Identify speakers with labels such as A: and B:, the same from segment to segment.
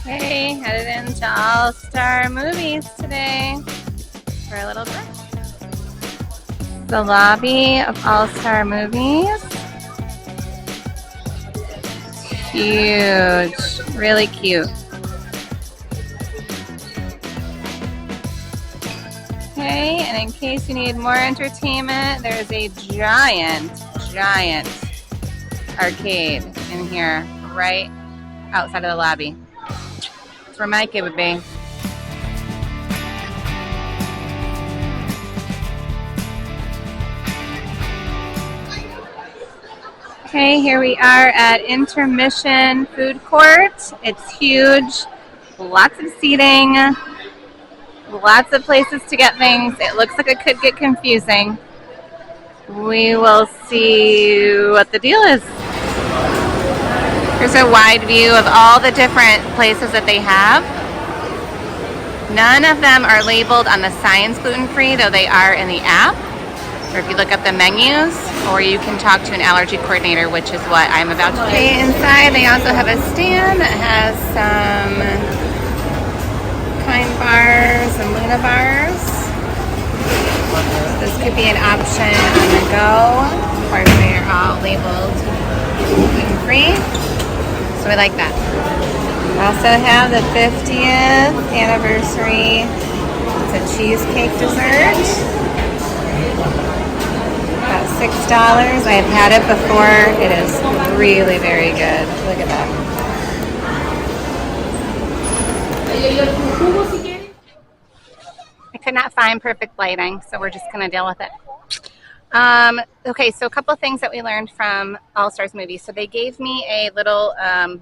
A: Hey, headed into All-Star Movies today for a little bit. The lobby of All-Star Movies. Huge. Really cute. Okay, and in case you need more entertainment, there's a giant arcade in here right outside of the lobby. It's where my kid would be. Okay, here we are at Intermission Food Court. It's huge, lots of seating, lots of places to get things. It looks like it could get confusing. We will see what the deal is. Here's a wide view of all the different places that they have. None of them are labeled on the signs gluten-free, though they are in the app. Or if you look up the menus, or you can talk to an allergy coordinator, which is what I'm about to do. Okay, inside they also have a stand that has some Kind bars and Luna bars. This could be an option on the go. Of course, they are all labeled gluten-free, so we like that. We also have the 50th anniversary. It's a cheesecake dessert. About $6. I've had it before. It is really very good. Look at that. I could not find perfect lighting, so we're just going to deal with it. Okay, so a couple things that we learned from All Stars movies. So they gave me a little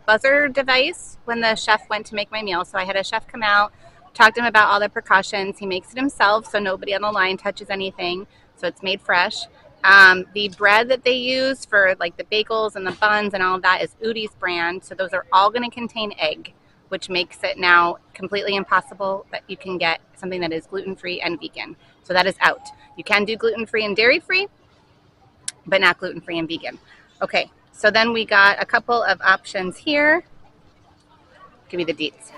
A: buzzer device when the chef went to make my meal. So I had a chef come out, talk to him about all the precautions. He makes it himself, so nobody on the line touches anything. So it's made fresh. The bread that they use for like the bagels and the buns and all of that is Udi's brand. So those are all going to contain egg, which makes it now completely impossible that you can get something that is gluten-free and vegan. So that is out. You can do gluten-free and dairy-free, but not gluten-free and vegan. Okay, so then we got a couple of options here. Give me the deets.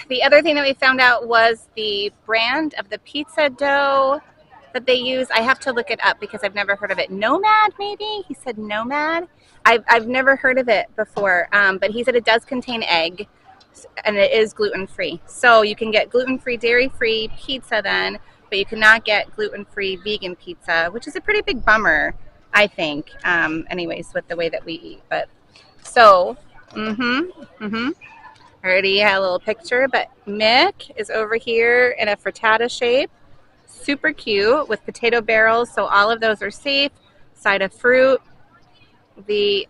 A: The other thing that we found out was the brand of the pizza dough that they use. I have to look it up because I've never heard of it. Nomad, maybe? He said Nomad. I've never heard of it before, but he said it does contain egg, and it is gluten-free. So you can get gluten-free, dairy-free pizza then, but you cannot get gluten-free vegan pizza, which is a pretty big bummer, I think, anyways, with the way that we eat. But so, already had a little picture, but Mick is over here in a frittata shape. Super cute with potato barrels, so all of those are safe. Side of fruit. This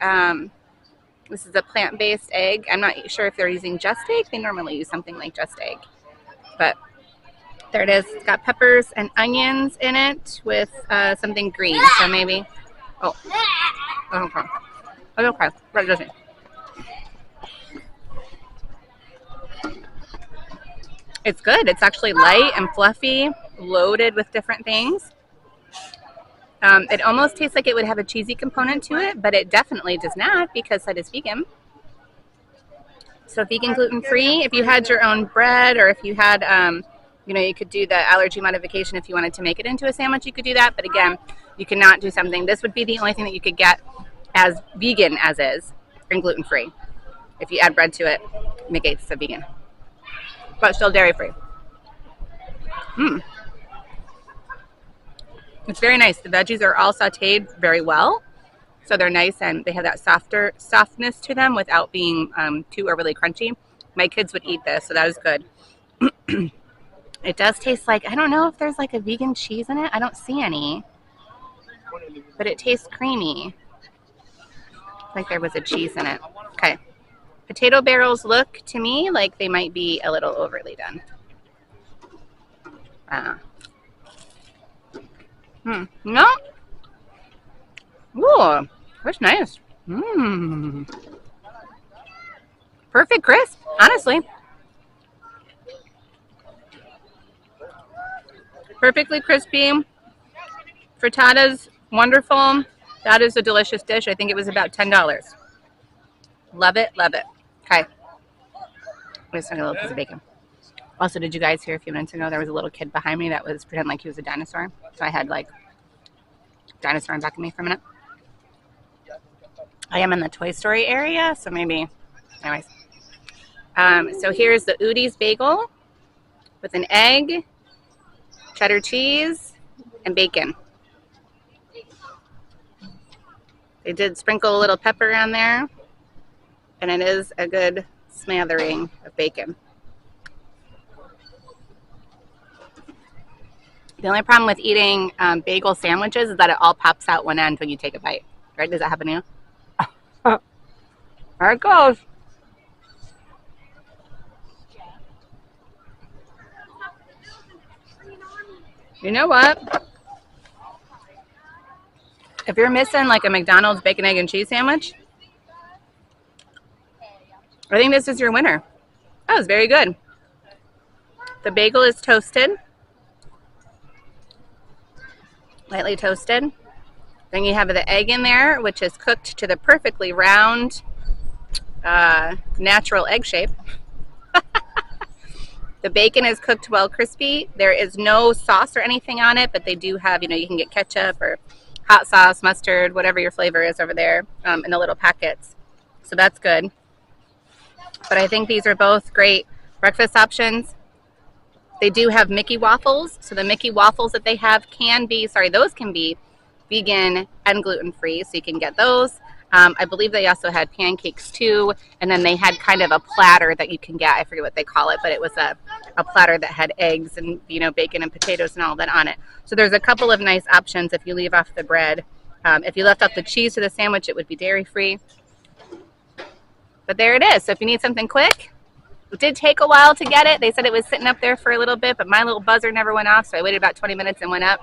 A: is a plant-based egg. I'm not sure if they're using just egg. They normally use something like just egg. But there it is. It's got peppers and onions in it with something green. So maybe, oh, okay. Okay, right, doesn't. It's good. It's actually light and fluffy, loaded with different things. It almost tastes like it would have a cheesy component to it, but it definitely does not because that is vegan. So vegan, gluten-free. If you had your own bread or if you had, you could do the allergy modification if you wanted to make it into a sandwich, you could do that. But again, you cannot do something. This would be the only thing that you could get as vegan as is and gluten-free. If you add bread to it, make it so vegan. But still dairy-free. It's very nice. The veggies are all sauteed very well. So they're nice and they have that softness to them without being too overly crunchy. My kids would eat this, so that is good. It does taste like, I don't know if there's like a vegan cheese in it. I don't see any. But it tastes creamy. Like there was a cheese in it. Okay. Potato barrels look to me like they might be a little overly done. No. Ooh, that's nice. Mmm. Perfect crisp, honestly. Perfectly crispy. Frittata's wonderful. That is a delicious dish. I think it was about $10. Love it, love it. Okay. Wait a second, a little piece of bacon. Also, did you guys hear a few minutes ago there was a little kid behind me that was pretending like he was a dinosaur? So I had like dinosaur in back of me for a minute. I am in the Toy Story area, so maybe. Anyways. So here's the Udi's bagel with an egg, cheddar cheese, and bacon. They did sprinkle a little pepper on there, and it is a good smattering of bacon. The only problem with eating bagel sandwiches is that it all pops out one end when you take a bite. Right? Does that happen to you? There it goes. You know what? If you're missing like a McDonald's bacon, egg, and cheese sandwich, I think this is your winner. That was very good. The bagel is toasted, lightly toasted. Then you have the egg in there, which is cooked to the perfectly round, natural egg shape. The bacon is cooked well crispy. There is no sauce or anything on it, but they do have, you can get ketchup or hot sauce, mustard, whatever your flavor is over there in the little packets. So that's good. But I think these are both great breakfast options. They do have Mickey waffles. So the Mickey waffles that they have those can be vegan and gluten-free, so you can get those. I believe they also had pancakes too, and then they had kind of a platter that you can get. I forget what they call it, but it was a platter that had eggs and bacon and potatoes and all that on it. So there's a couple of nice options if you leave off the bread. If you left off the cheese to the sandwich, it would be dairy-free. But there it is. So if you need something quick, it did take a while to get it. They said it was sitting up there for a little bit, but my little buzzer never went off, so I waited about 20 minutes and went up.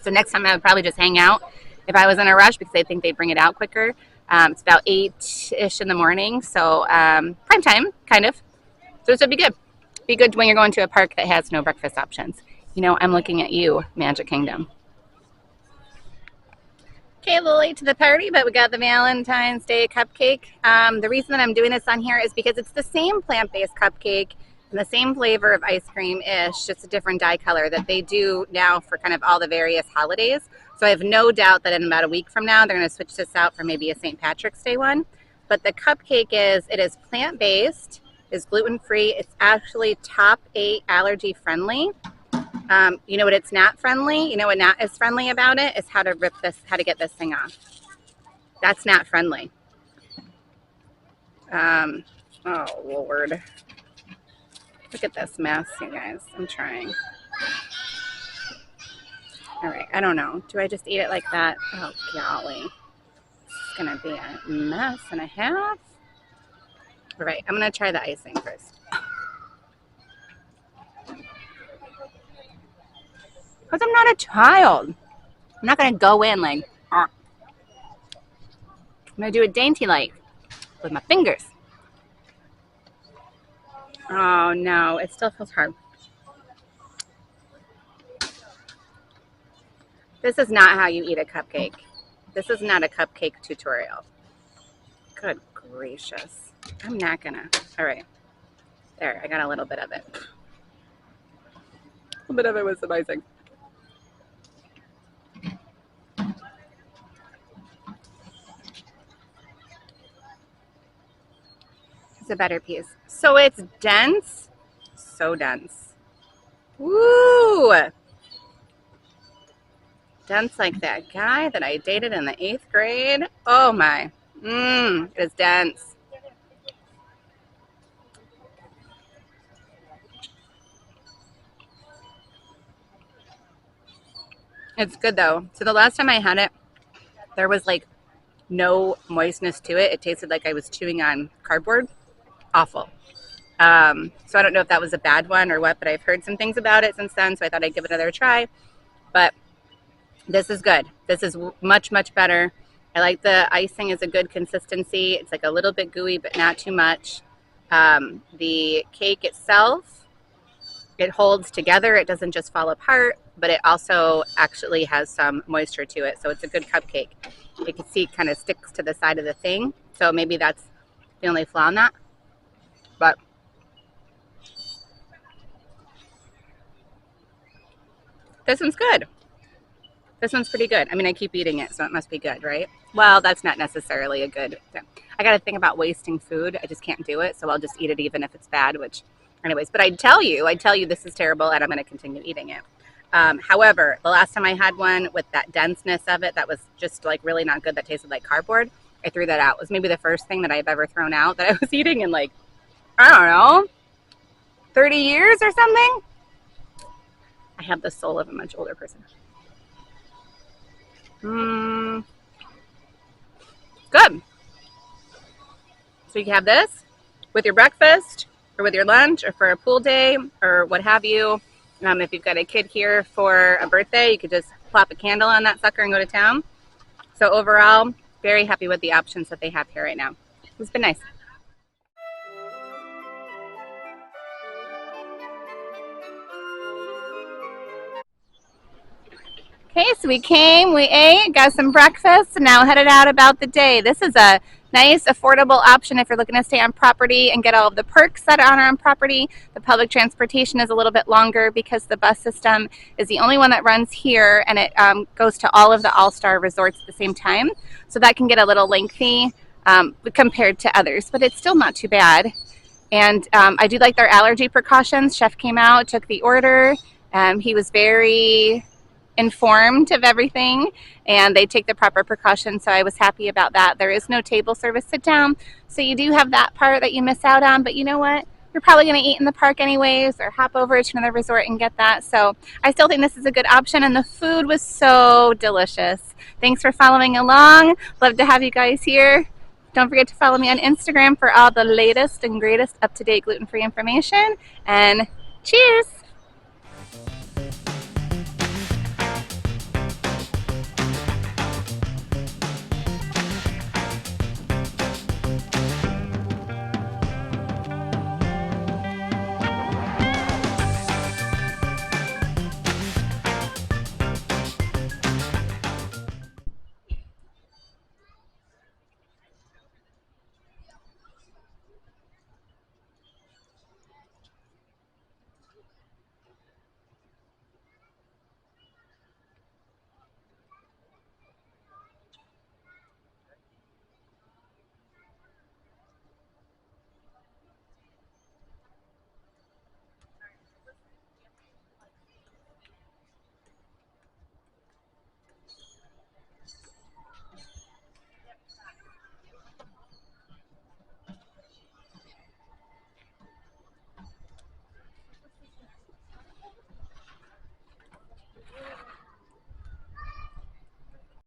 A: So next time I would probably just hang out if I was in a rush, because I think they bring it out quicker. It's about 8-ish in the morning, so prime time, kind of. So this would be good. Be good when you're going to a park that has no breakfast options. I'm looking at you, Magic Kingdom. Okay, a little late to the party, but we got the Valentine's Day cupcake. The reason that I'm doing this on here is because it's the same plant-based cupcake and the same flavor of ice cream-ish, just a different dye color that they do now for kind of all the various holidays. So I have no doubt that in about a week from now, they're going to switch this out for maybe a St. Patrick's Day one. But the cupcake it is plant-based, is gluten-free. It's actually top 8 allergy-friendly. You know what it's not friendly? You know what not is friendly about it? Is how to get this thing off. That's not friendly. Oh, Lord. Look at this mess, you guys. I'm trying. All right, I don't know. Do I just eat it like that? Oh, golly. It's going to be a mess and a half. All right, I'm going to try the icing first. Because I'm not a child. I'm not going to go in like, I'm going to do it dainty like with my fingers. Oh, no, it still feels hard. This is not how you eat a cupcake. This is not a cupcake tutorial. Good gracious. I'm not gonna. All right. There, I got a little bit of it. A little bit of it was amazing. It's a better piece. So it's dense. So dense. Woo! Dense like that guy that I dated in the 8th grade. Oh my. It is dense. It's good though. So the last time I had it, there was like no moistness to it. It tasted like I was chewing on cardboard. Awful. So I don't know if that was a bad one or what, but I've heard some things about it since then, so I thought I'd give it another try. But This is good. This is much, much better. I like the icing is a good consistency. It's like a little bit gooey, but not too much. The cake itself, it holds together. It doesn't just fall apart, but it also actually has some moisture to it. So it's a good cupcake. You can see it kind of sticks to the side of the thing. So maybe that's the only flaw in that. But this one's good. This one's pretty good. I mean, I keep eating it, so it must be good, right? Well, that's not necessarily a good thing. I got to think about wasting food. I just can't do it, so I'll just eat it even if it's bad, which, anyways. But I'd tell you this is terrible, and I'm going to continue eating it. However, the last time I had one with that denseness of it, that was just like really not good, that tasted like cardboard, I threw that out. It was maybe the first thing that I've ever thrown out that I was eating in like, I don't know, 30 years or something. I have the soul of a much older person. Good. So you can have this with your breakfast or with your lunch or for a pool day or what have you. If you've got a kid here for a birthday, you could just plop a candle on that sucker and go to town. So overall, very happy with the options that they have here right now. It's been nice. Okay, so we came, we ate, got some breakfast, and now headed out about the day. This is a nice, affordable option if you're looking to stay on property and get all of the perks that are on property. The public transportation is a little bit longer because the bus system is the only one that runs here, and it goes to all of the all-star resorts at the same time. So that can get a little lengthy compared to others, but it's still not too bad. And I do like their allergy precautions. Chef came out, took the order. He was very informed of everything, and they take the proper precautions, so I was happy about that. There is no table service sit down, so you do have that part that you miss out on, but you know what? You're probably going to eat in the park anyways or hop over to another resort and get that. So I still think this is a good option, and the food was so delicious. Thanks for following along. Love to have you guys here. Don't forget to follow me on Instagram for all the latest and greatest up-to-date gluten-free information, and cheers!